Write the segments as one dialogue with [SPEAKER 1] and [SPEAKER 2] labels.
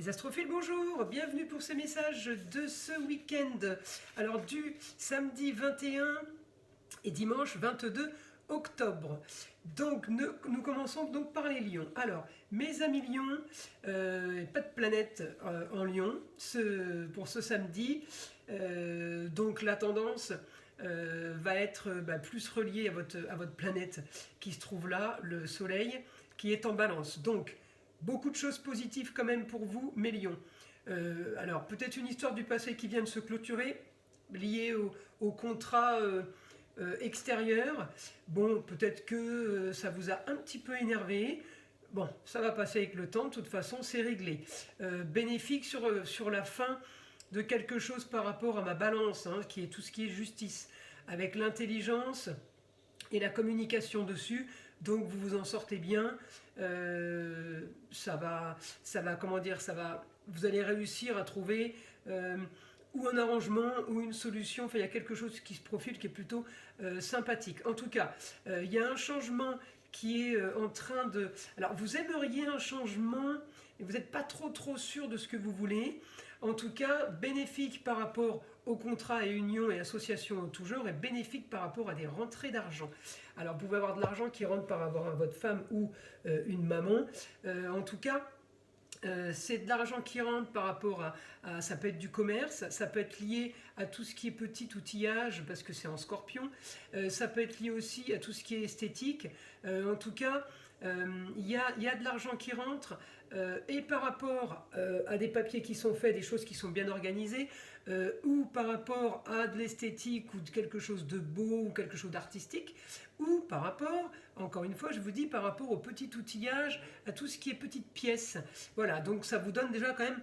[SPEAKER 1] Les astrophiles, bonjour, bienvenue pour ce message de ce week-end. Alors du samedi 21 et dimanche 22 octobre. Donc nous commençons donc par les lions. Alors mes amis lions, pas de planète en lion pour ce samedi. Donc la tendance va être plus reliée à votre planète qui se trouve là, le soleil, qui est en balance. Donc beaucoup de choses positives quand même pour vous, mes lions. Alors peut-être une histoire du passé qui vient de se clôturer, liée au contrat extérieur. Bon, peut-être que ça vous a un petit peu énervé. Bon, ça va passer avec le temps, de toute façon c'est réglé. Bénéfique sur la fin de quelque chose par rapport à ma balance, hein, qui est tout ce qui est justice, avec l'intelligence et la communication dessus. Donc vous vous en sortez bien, vous allez réussir à trouver ou un arrangement ou une solution. Enfin, il y a quelque chose qui se profile qui est plutôt sympathique. En tout cas, il y a un changement qui est en train de... Alors vous aimeriez un changement et vous n'êtes pas trop sûr de ce que vous voulez. En tout cas, bénéfique par rapport aux contrats et unions et associations en tout genre, et bénéfique par rapport à des rentrées d'argent. Alors, vous pouvez avoir de l'argent qui rentre par rapport à votre femme ou une maman. En tout cas, c'est de l'argent qui rentre par rapport à... Ça peut être du commerce, ça peut être lié à tout ce qui est petit outillage, parce que c'est en scorpion. Ça peut être lié aussi à tout ce qui est esthétique. En tout cas, il y a de l'argent qui rentre, et par rapport à des papiers qui sont faits, des choses qui sont bien organisées, ou par rapport à de l'esthétique ou de quelque chose de beau ou quelque chose d'artistique, ou par rapport, encore une fois je vous dis, par rapport au petit outillage, à tout ce qui est petites pièces. Voilà, donc ça vous donne déjà quand même,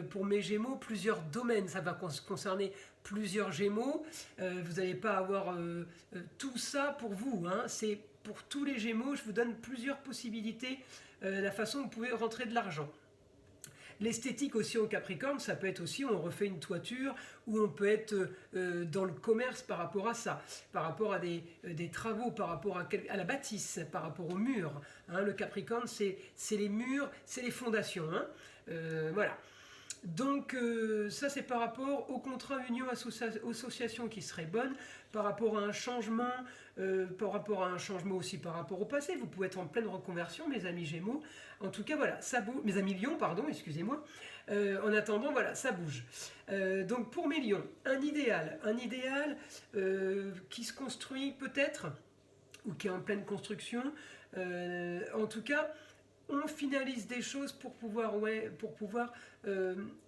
[SPEAKER 1] pour mes Gémeaux, plusieurs domaines. Ça va concerner plusieurs Gémeaux. Vous n'allez pas avoir tout ça pour vous, hein. C'est pour tous les Gémeaux, je vous donne plusieurs possibilités, la façon dont vous pouvez rentrer de l'argent. L'esthétique aussi en Capricorne, ça peut être aussi, on refait une toiture, ou on peut être dans le commerce par rapport à ça, par rapport à des travaux, par rapport à la bâtisse, par rapport aux murs. Hein. Le Capricorne, c'est les murs, c'est les fondations. Hein. Voilà. Donc ça c'est par rapport au contrat union association qui serait bonne, par rapport à un changement, aussi par rapport au passé. Vous pouvez être en pleine reconversion, mes amis Gémeaux. En tout cas voilà, ça bouge. Mes amis Lions, pardon, excusez-moi. En attendant, voilà, ça bouge. Donc pour mes Lions, un idéal qui se construit peut-être, ou qui est en pleine construction. En tout cas, on finalise des choses pour pouvoir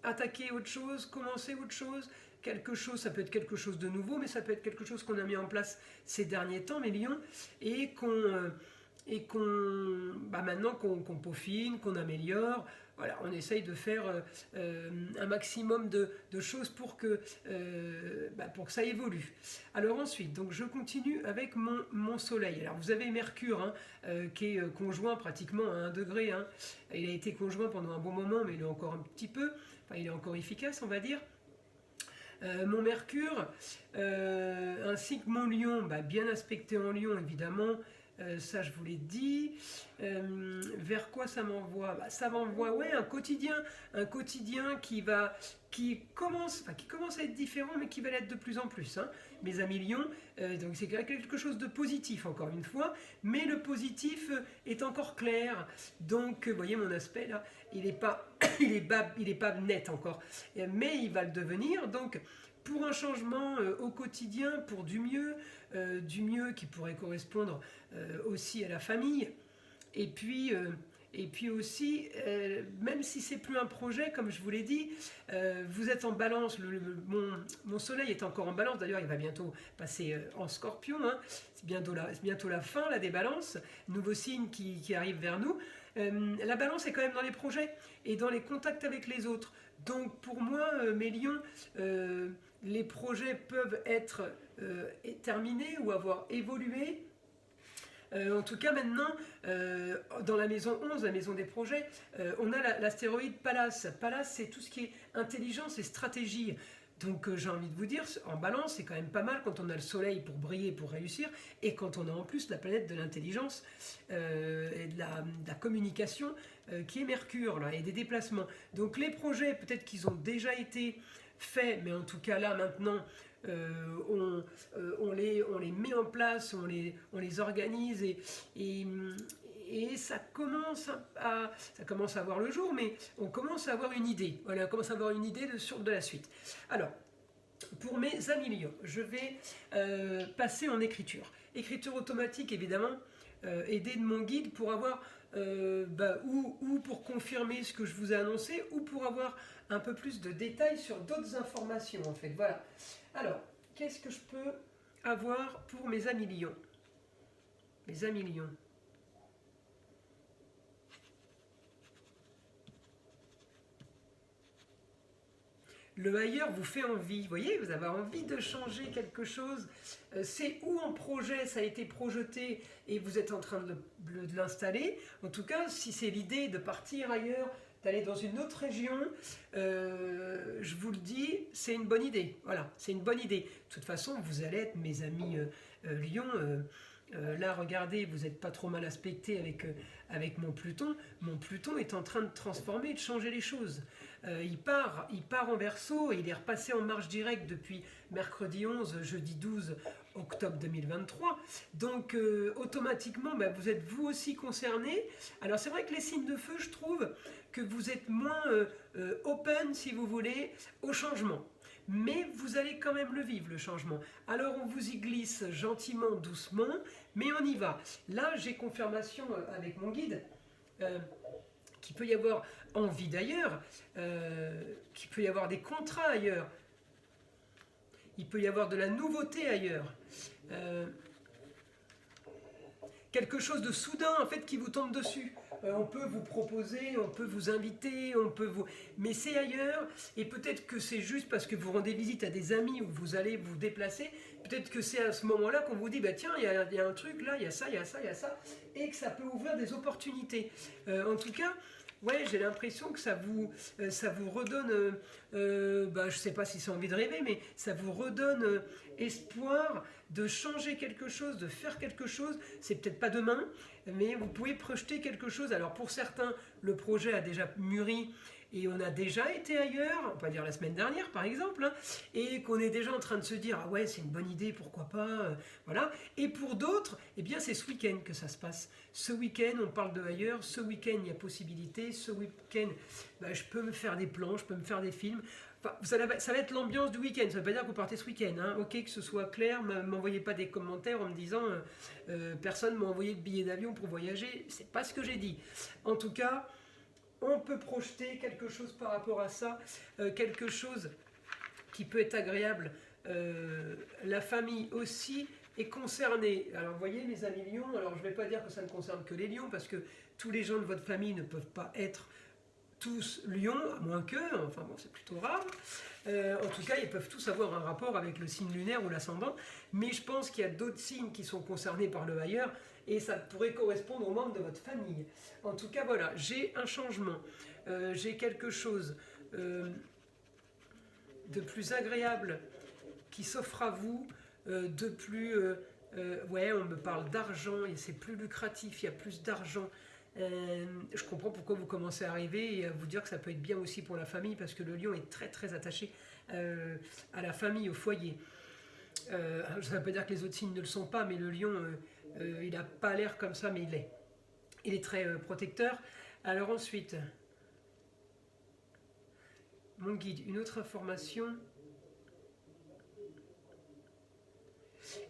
[SPEAKER 1] attaquer autre chose, commencer autre chose. Quelque chose, ça peut être quelque chose de nouveau, mais ça peut être quelque chose qu'on a mis en place ces derniers temps, mes lions, et maintenant qu'on peaufine, qu'on améliore. Voilà, on essaye de faire un maximum de choses pour que ça évolue. Alors ensuite, donc je continue avec mon soleil. Alors vous avez Mercure, hein, qui est conjoint pratiquement à 1 degré. Hein. Il a été conjoint pendant un bon moment, mais il est encore un petit peu, enfin il est encore efficace, on va dire. Mon Mercure, ainsi que mon Lion, bien aspecté en Lion évidemment, ça je vous l'ai dit. Vers quoi ça m'envoie? Ça m'envoie un quotidien qui commence à être différent, mais qui va l'être de plus en plus, hein, mes amis Lions. Donc c'est quelque chose de positif encore une fois, mais le positif est encore clair. Donc vous voyez mon aspect là, il est pas net encore, mais il va le devenir. Donc pour un changement au quotidien, pour du mieux qui pourrait correspondre aussi à la famille, et puis aussi, même si c'est plus un projet, comme je vous l'ai dit, vous êtes en balance, mon soleil est encore en balance, d'ailleurs il va bientôt passer en scorpion, hein. C'est bientôt la fin là, des balances, nouveau signe qui arrive vers nous. La balance est quand même dans les projets et dans les contacts avec les autres. Donc pour moi, mes lions, les projets peuvent être terminés ou avoir évolué. En tout cas maintenant, dans la maison 11, la maison des projets, on a l'astéroïde Pallas. Pallas, c'est tout ce qui est intelligence et stratégie. Donc j'ai envie de vous dire, en balance, c'est quand même pas mal quand on a le soleil pour briller, pour réussir, et quand on a en plus la planète de l'intelligence et de la communication qui est Mercure, là, et des déplacements. Donc les projets, peut-être qu'ils ont déjà été faits, mais en tout cas là maintenant, on les met en place, on les organise, et ça commence à voir le jour, mais on commence à avoir une idée. Voilà, on commence à avoir une idée de la suite. Alors, pour mes amis lions, je vais passer en écriture. Écriture automatique, évidemment, aidée de mon guide pour avoir, ou pour confirmer ce que je vous ai annoncé, ou pour avoir un peu plus de détails sur d'autres informations, en fait. Voilà. Alors, qu'est-ce que je peux avoir pour mes amis lions? Mes amis lions. Le ailleurs vous fait envie, vous voyez, vous avez envie de changer quelque chose, c'est où en projet, ça a été projeté et vous êtes en train de l'installer. En tout cas, si c'est l'idée de partir ailleurs, d'aller dans une autre région, je vous le dis, c'est une bonne idée. Voilà, c'est une bonne idée. De toute façon, vous allez être mes amis Lions. Là, regardez, vous n'êtes pas trop mal aspecté avec mon Pluton. Mon Pluton est en train de transformer, de changer les choses. Il part en Verseau et il est repassé en marche directe depuis mercredi 11, jeudi 12 octobre 2023. Donc, automatiquement, vous êtes vous aussi concerné. Alors, c'est vrai que les signes de feu, je trouve que vous êtes moins open, si vous voulez, au changement. Mais vous allez quand même le vivre, le changement. Alors on vous y glisse gentiment, doucement, mais on y va. Là, j'ai confirmation avec mon guide qu'il peut y avoir envie d'ailleurs, qu'il peut y avoir des contrats ailleurs, il peut y avoir de la nouveauté ailleurs. Quelque chose de soudain en fait qui vous tombe dessus. On peut vous proposer, on peut vous inviter, mais c'est ailleurs, et peut-être que c'est juste parce que vous rendez visite à des amis ou vous allez vous déplacer, peut-être que c'est à ce moment-là qu'on vous dit, tiens, il y a un truc là, il y a ça, il y a ça, il y a ça, et que ça peut ouvrir des opportunités. En tout cas, ouais, j'ai l'impression que ça vous redonne, je ne sais pas si c'est envie de rêver, mais ça vous redonne espoir de changer quelque chose, de faire quelque chose. C'est peut-être pas demain, mais vous pouvez projeter quelque chose. Alors pour certains, le projet a déjà mûri et on a déjà été ailleurs, on va dire la semaine dernière par exemple, et qu'on est déjà en train de se dire ah ouais c'est une bonne idée, pourquoi pas, voilà. Et pour d'autres, eh bien c'est ce week-end que ça se passe. Ce week-end on parle de ailleurs, ce week-end il y a possibilité, ce week-end je peux me faire des plans, je peux me faire des films. Enfin, ça va être l'ambiance du week-end, ça ne veut pas dire que vous partez ce week-end, ok, que ce soit clair, m'envoyez pas des commentaires en me disant personne m'a envoyé de billets d'avion pour voyager, c'est pas ce que j'ai dit. En tout cas, on peut projeter quelque chose par rapport à ça, quelque chose qui peut être agréable. La famille aussi est concernée. Alors vous voyez mes amis lions, alors je ne vais pas dire que ça ne concerne que les lions, parce que tous les gens de votre famille ne peuvent pas être tous lions, à moins que, enfin bon c'est plutôt rare. En tout cas ils peuvent tous avoir un rapport avec le signe lunaire ou l'ascendant, mais je pense qu'il y a d'autres signes qui sont concernés par le ailleurs, et ça pourrait correspondre aux membres de votre famille. En tout cas voilà, j'ai un changement, j'ai quelque chose de plus agréable qui s'offre à vous, de plus... ouais, on me parle d'argent et c'est plus lucratif, il y a plus d'argent. Je comprends pourquoi vous commencez à arriver et à vous dire que ça peut être bien aussi pour la famille, parce que le lion est très très attaché à la famille, au foyer. Ça ne veut pas dire que les autres signes ne le sont pas, mais le lion, il n'a pas l'air comme ça, mais il l'est. Il est très protecteur. Alors ensuite, mon guide, une autre information.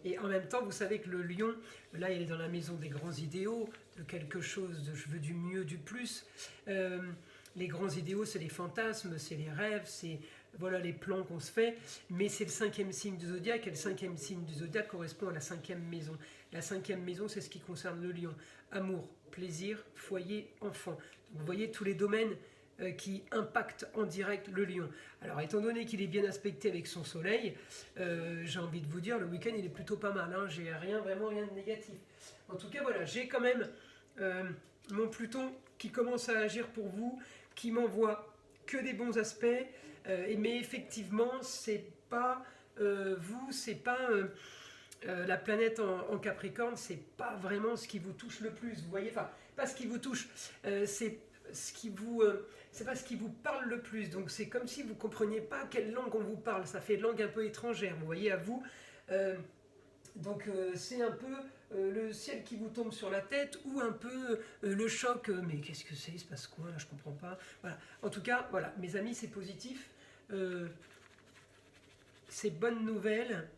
[SPEAKER 1] Et en même temps, vous savez que le lion, là, il est dans la maison des grands idéaux, de quelque chose de je veux du mieux, du plus. Les grands idéaux, c'est les fantasmes, c'est les rêves, c'est voilà les plans qu'on se fait. Mais c'est le 5e signe du zodiaque, et le 5e signe du zodiaque correspond à la 5e maison. La 5e maison, c'est ce qui concerne le lion. Amour, plaisir, foyer, enfant. Donc, vous voyez tous les domaines qui impacte en direct le lion. Alors étant donné qu'il est bien aspecté avec son soleil, j'ai envie de vous dire le week-end il est plutôt pas mal, j'ai vraiment rien de négatif. En tout cas voilà, j'ai quand même mon Pluton qui commence à agir pour vous, qui m'envoie que des bons aspects, mais effectivement, c'est pas vous, c'est pas la planète en Capricorne, c'est pas vraiment ce qui vous touche le plus. Vous voyez, enfin, pas ce qui vous touche, c'est ce qui vous, c'est pas ce qui vous parle le plus. Donc c'est comme si vous compreniez pas quelle langue on vous parle. Ça fait langue un peu étrangère. Vous voyez, à vous. Donc c'est un peu le ciel qui vous tombe sur la tête ou un peu le choc. Mais qu'est-ce que c'est? Il se passe quoi là? Je comprends pas. Voilà. En tout cas, voilà, mes amis, c'est positif. C'est bonne nouvelle.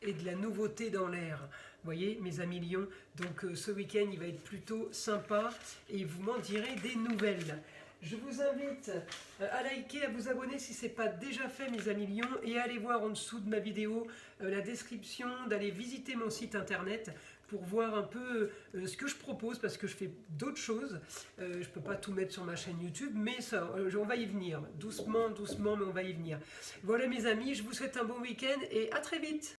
[SPEAKER 1] Et de la nouveauté dans l'air. Vous voyez, mes amis Lions, donc ce week-end, il va être plutôt sympa et vous m'en direz des nouvelles. Je vous invite à liker, à vous abonner si ce n'est pas déjà fait, mes amis Lions, et à aller voir en dessous de ma vidéo la description, d'aller visiter mon site internet pour voir un peu ce que je propose, parce que je fais d'autres choses. Je ne peux pas tout mettre sur ma chaîne YouTube, mais ça, on va y venir. Doucement, doucement, mais on va y venir. Voilà mes amis, je vous souhaite un bon week-end et à très vite.